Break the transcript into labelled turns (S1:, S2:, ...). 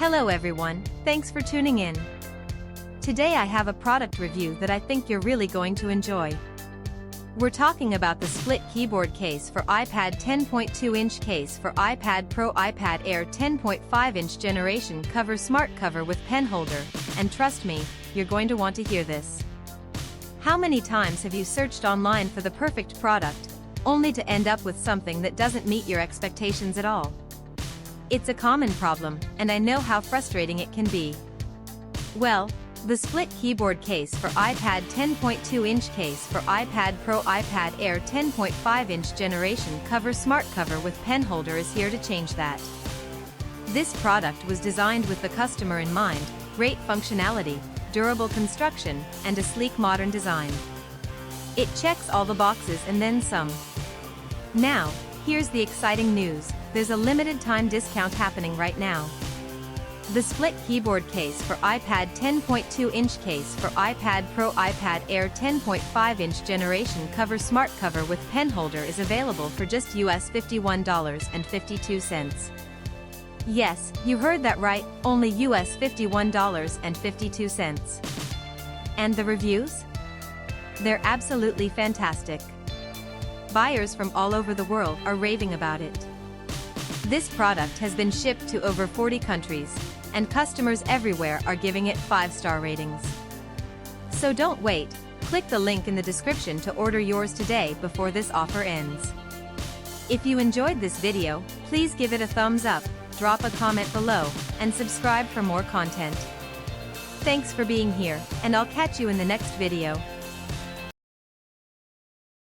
S1: Hello everyone, thanks for tuning in. Today I have a product review that I think you're really going to enjoy. We're talking about the split keyboard case for iPad 10.2-inch case for iPad Pro iPad Air 10.5-inch generation cover smart cover with pen holder, and trust me, you're going to want to hear this. How many times have you searched online for the perfect product, only to end up with something that doesn't meet your expectations at all? It's a common problem, and I know how frustrating it can be. Well, the split keyboard case for iPad 10.2-inch case for iPad Pro iPad Air 10.5-inch generation cover smart cover with pen holder is here to change that. This product was designed with the customer in mind: great functionality, durable construction, and a sleek modern design. It checks all the boxes and then some. Now, here's the exciting news: there's a limited time discount happening right now. The split keyboard case for iPad 10.2-inch case for iPad Pro iPad Air 10.5-inch generation cover smart cover with pen holder is available for just US $51.52. Yes, you heard that right, only US $51.52. And the reviews? They're absolutely fantastic. Buyers from all over the world are raving about it. This product has been shipped to over 40 countries, and customers everywhere are giving it 5-star ratings. So don't wait, click the link in the description to order yours today before this offer ends. If you enjoyed this video, please give it a thumbs up, drop a comment below, and subscribe for more content. Thanks for being here, and I'll catch you in the next video.